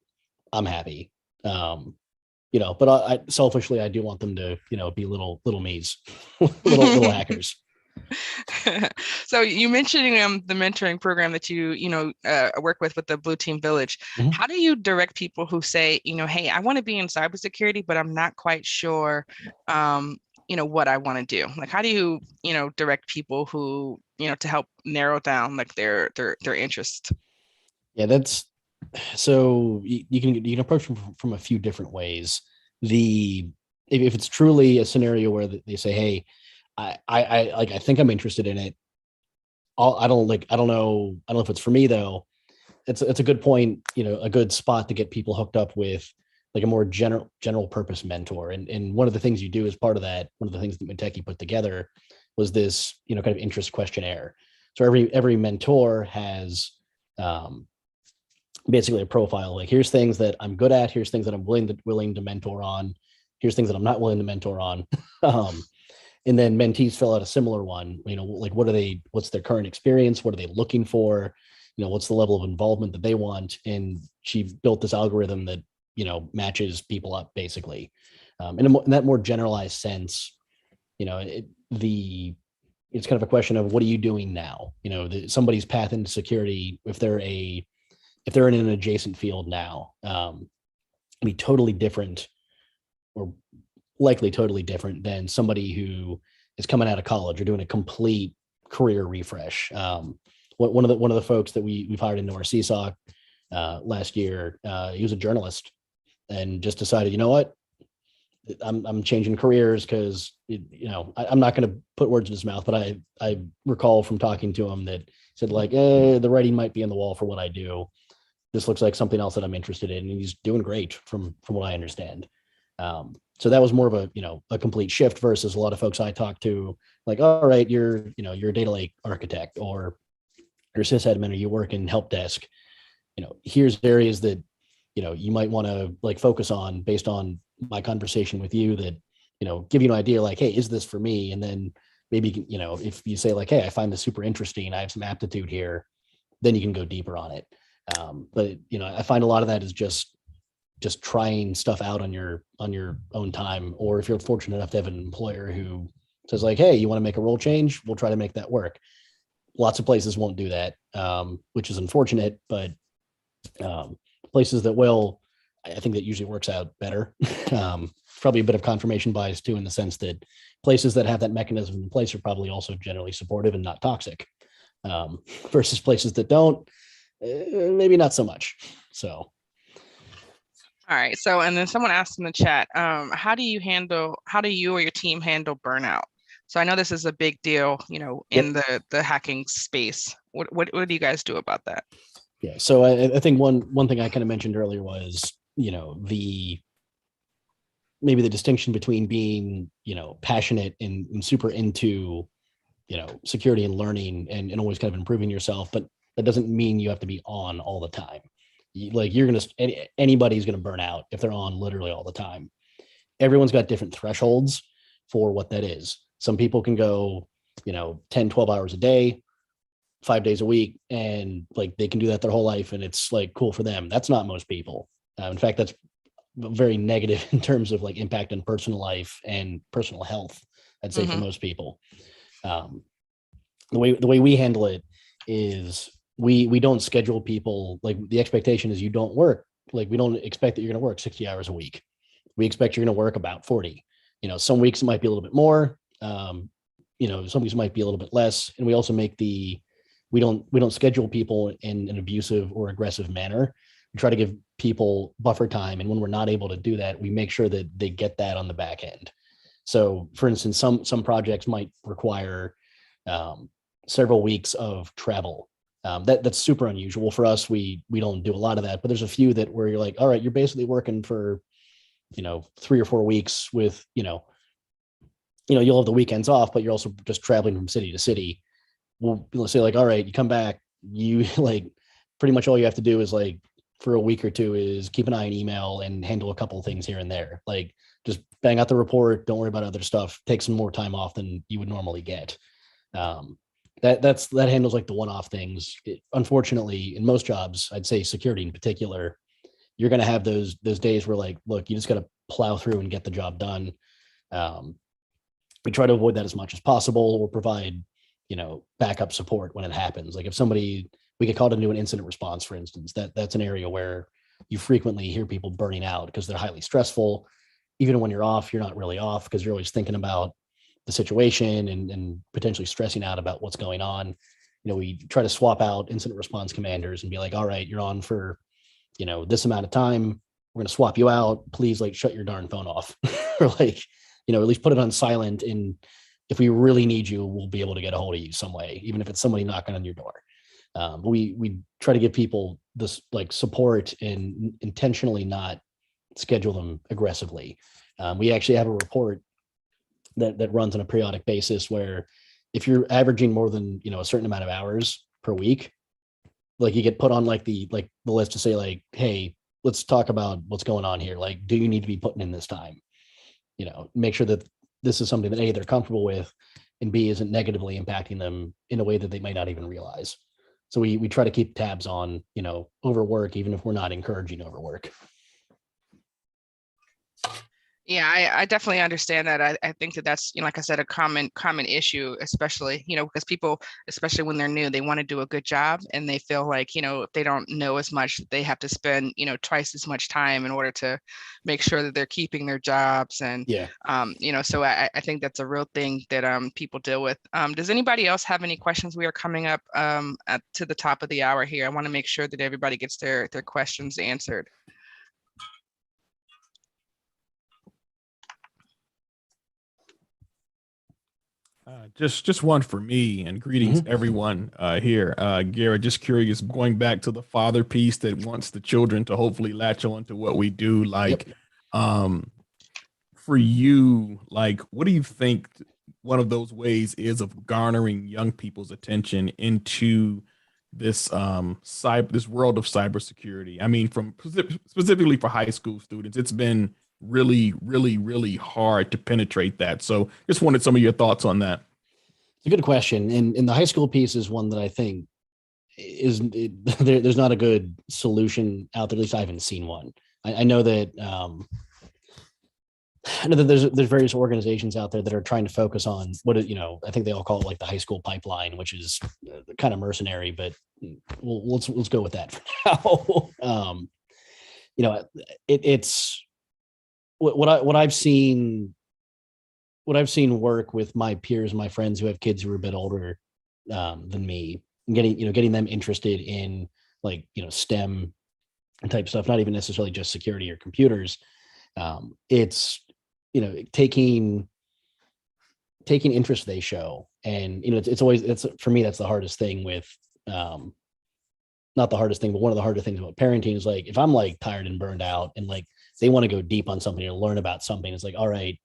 I'm happy. But I selfishly, I do want them to, be little me's, little hackers. So you mentioned the mentoring program that you work with the Blue Team Village. Mm-hmm. How do you direct people who say, hey, I want to be in cybersecurity, but I'm not quite sure, what I want to do? Like, how do you, direct people who, to help narrow down like their interest? Yeah, so you can approach them from a few different ways. If it's truly a scenario where they say, hey, I think I'm interested in it. I don't know if it's for me though. It's a good point, a good spot to get people hooked up with like a more general purpose mentor. And one of the things you do as part of that, one of the things that Muteki put together was this, kind of interest questionnaire. So every mentor has basically a profile. Like, here's things that I'm good at. Here's things that I'm willing to mentor on. Here's things that I'm not willing to mentor on. And then mentees fill out a similar one, like what's their current experience? What are they looking for? What's the level of involvement that they want? And she built this algorithm that, matches people up basically. In that more generalized sense, it's kind of a question of what are you doing now? Somebody's path into security, if they're in an adjacent field now, be totally different or likely totally different than somebody who is coming out of college or doing a complete career refresh. One of the folks that we've hired into our CSOC last year, he was a journalist and just decided, you know what, I'm changing careers because I'm not going to put words in his mouth, but I recall from talking to him that said like, the writing might be on the wall for what I do. This looks like something else that I'm interested in, and he's doing great from what I understand. So that was more of a, a complete shift versus a lot of folks I talked to, like, all right, you're a data lake architect, or you're a sysadmin, or you work in help desk. Here's areas that, you might want to like focus on based on my conversation with you, that, give you an idea like, hey, is this for me? And then maybe, if you say like, hey, I find this super interesting, I have some aptitude here, then you can go deeper on it. But I find a lot of that is just trying stuff out on your own time, or if you're fortunate enough to have an employer who says like, hey, you want to make a role change, we'll try to make that work. Lots of places won't do that, which is unfortunate, but places that will, I think that usually works out better. Probably a bit of confirmation bias too, in the sense that places that have that mechanism in place are probably also generally supportive and not toxic, versus places that don't, maybe not so much. So All right. So, and then someone asked in the chat, how do you or your team handle burnout? So I know this is a big deal, in the hacking space. What do you guys do about that? Yeah. So I think one thing I kind of mentioned earlier was, maybe the distinction between being, passionate and super into, security and learning, and always kind of improving yourself, but that doesn't mean you have to be on all the time. Anybody's going to burn out if they're on literally all the time. Everyone's got different thresholds for what that is. Some people can go, 10, 12 hours a day, 5 days a week, and like they can do that their whole life, and it's like cool for them. That's not most people. In fact, that's very negative in terms of like impact on personal life and personal health, I'd say, for most people. The way we handle it is we don't schedule people. Like, the expectation is you don't work. Like, we don't expect that you're going to work 60 hours a week. We expect you're going to work about 40. Some weeks it might be a little bit more. Some weeks might be a little bit less. And we also we don't schedule people in an abusive or aggressive manner. We try to give people buffer time. And when we're not able to do that, we make sure that they get that on the back end. So for instance, some projects might require several weeks of travel. That's super unusual for us. We don't do a lot of that, but there's a few that where you're like, all right, you're basically working for, 3 or 4 weeks with, you'll have the weekends off, but you're also just traveling from city to city. We'll say like, all right, you come back, you like pretty much all you have to do is like for a week or two is keep an eye on email and handle a couple of things here and there. Like, just bang out the report. Don't worry about other stuff. Take some more time off than you would normally get. That handles like the one-off things. Unfortunately, in most jobs, I'd say security in particular, you're going to have those days where like, look, you just got to plow through and get the job done. We try to avoid that as much as possible, or provide, backup support when it happens. Like, if we get called into an incident response, for instance, that's an area where you frequently hear people burning out because they're highly stressful. Even when you're off, you're not really off because you're always thinking about the situation and potentially stressing out about what's going on. We try to swap out incident response commanders and be like, all right, you're on for, this amount of time. We're going to swap you out. Please, like, shut your darn phone off, or like, at least put it on silent. And if we really need you, we'll be able to get a hold of you some way, even if it's somebody knocking on your door. We try to give people this like support and intentionally not schedule them aggressively. We actually have a report that runs on a periodic basis where if you're averaging more than, a certain amount of hours per week, like, you get put on like the list to say like, hey, let's talk about what's going on here. Like, do you need to be putting in this time? Make sure that this is something that A, they're comfortable with, and B, isn't negatively impacting them in a way that they might not even realize. So we try to keep tabs on, overwork, even if we're not encouraging overwork. Yeah, I definitely understand that. I think that's, like I said, a common issue, especially, because people, especially when they're new, they want to do a good job, and they feel like, if they don't know as much, they have to spend, twice as much time in order to make sure that they're keeping their jobs. And, so I think that's a real thing that people deal with. Does anybody else have any questions? We are coming up to the top of the hour here. I want to make sure that everybody gets their questions answered. Just one for me, and greetings everyone here. Garrett, just curious, going back to the father piece that wants the children to hopefully latch on to what we do. Like, for you, like, what do you think one of those ways is of garnering young people's attention into this this world of cybersecurity? I mean, from specifically for high school students, it's been really hard to penetrate that. So just wanted some of your thoughts on that. It's a good question. And the high school piece is one that I think there's not a good solution out there. At least I haven't seen one. I know that there's various organizations out there that are trying to focus on I think they all call it like the high school pipeline, which is kind of mercenary, but let's go with that for now. It's what I've seen work with my peers, my friends who have kids who are a bit older than me, and getting them interested in STEM type stuff, not even necessarily just security or computers. It's taking interest they show, and it's for me, that's the hardest thing with not the hardest thing, but one of the harder things about parenting is like, if I'm like tired and burned out and like they want to go deep on something or learn about something, it's like, all right,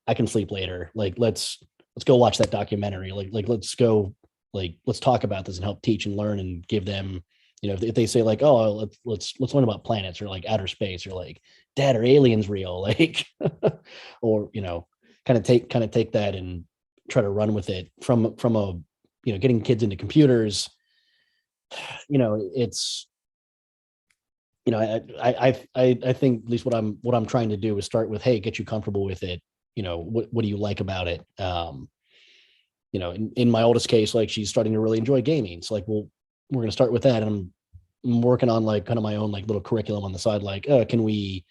I can sleep later. Like, let's go watch that documentary. Let's go, let's talk about this and help teach and learn and give them, if they say like, oh, let's learn about planets or like outer space, or like, dad, are aliens real? Like, or, kind of take that and try to run with it from a, getting kids into computers. It's, I think at least what I'm trying to do is start with, hey, get you comfortable with it. What do you like about it? In my oldest case, like, she's starting to really enjoy gaming. So like, well, we're going to start with that. And I'm working on like kind of my own like little curriculum on the side. Like, can we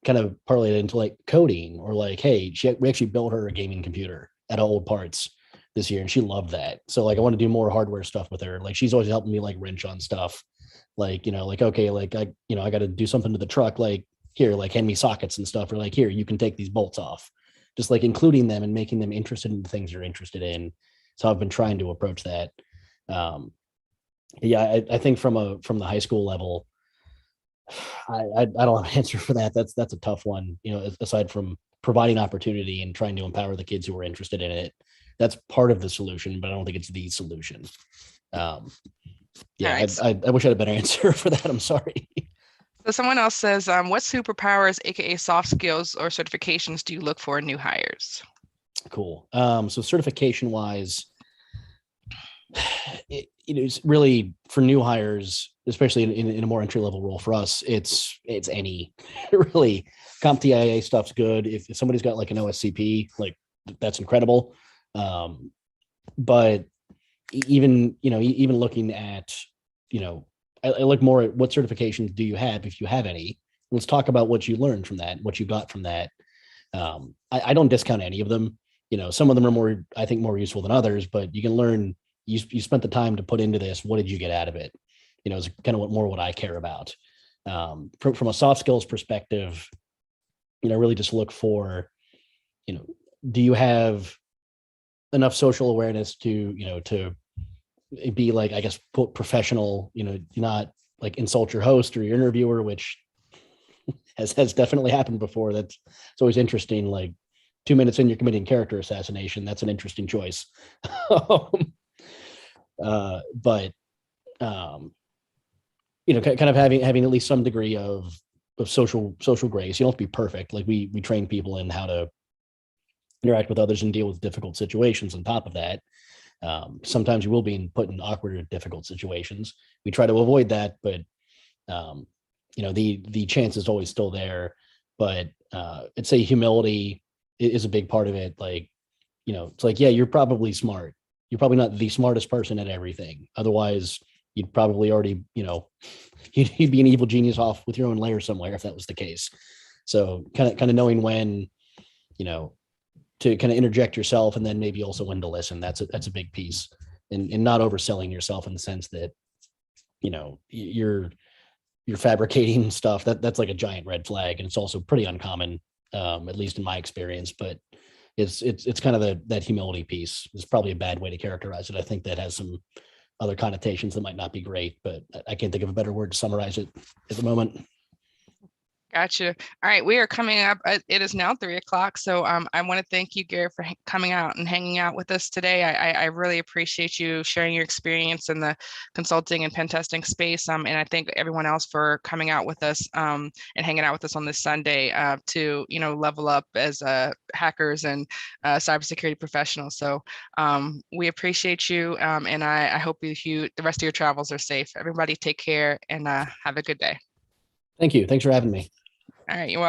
kind of parlay it into like coding, or like, hey, we actually built her a gaming computer out of old parts this year, and she loved that. So like, I want to do more hardware stuff with her. Like, she's always helping me like wrench on stuff. Like, like, okay, like I got to do something to the truck. Like, here, like, hand me sockets and stuff, or like, here, you can take these bolts off. Just like including them and making them interested in the things you're interested in. So I've been trying to approach that. Yeah, I think from the high school level, I don't have an answer for that. That's a tough one. Aside from providing opportunity and trying to empower the kids who are interested in it, that's part of the solution, but I don't think it's the solution. Yeah, Nice. I wish I had a better answer for that. I'm sorry. So someone else says, what superpowers, aka soft skills or certifications, do you look for in new hires? Cool. So certification wise, it's really for new hires, especially in a more entry level role. For us, it's any really CompTIA stuff's good. If somebody's got like an OSCP, like, that's incredible. But even looking at, I look more at what certifications do you have, if you have any. Let's talk about what you learned from that, what you got from that. I don't discount any of them. Some of them are I think more useful than others, but you can learn. You spent the time to put into this. What did you get out of it? Is kind of what I care about. From a soft skills perspective, really just look for, do you have enough social awareness to be like, I guess, quote, professional, not like insult your host or your interviewer, which has definitely happened before. It's always interesting. Like, 2 minutes in, you're committing character assassination. That's an interesting choice. But kind of having at least some degree of social grace. You don't have to be perfect. Like, we train people in how to interact with others and deal with difficult situations. On top of that, sometimes you will be put in awkward or difficult situations. We try to avoid that, but the chance is always still there. But I'd say humility is a big part of it. Like, it's like, yeah, you're probably smart. You're probably not the smartest person at everything. Otherwise, you'd probably already, you'd be an evil genius off with your own lair somewhere if that was the case. So kind of knowing when, to kind of interject yourself, and then maybe also when to listen. That's a big piece, and not overselling yourself in the sense that, you're fabricating stuff. That's like a giant red flag, and it's also pretty uncommon, at least in my experience. But it's kind of that humility piece is probably a bad way to characterize it. I think that has some other connotations that might not be great, but I can't think of a better word to summarize it at the moment. Gotcha. All right, we are coming up. It is now 3 o'clock. So I want to thank you, Garrett, for coming out and hanging out with us today. I really appreciate you sharing your experience in the consulting and pen testing space. And I thank everyone else for coming out with us and hanging out with us on this Sunday to, level up as hackers and cybersecurity professionals. So we appreciate you. And I hope the rest of your travels are safe. Everybody take care and have a good day. Thank you. Thanks for having me. All right, you're welcome.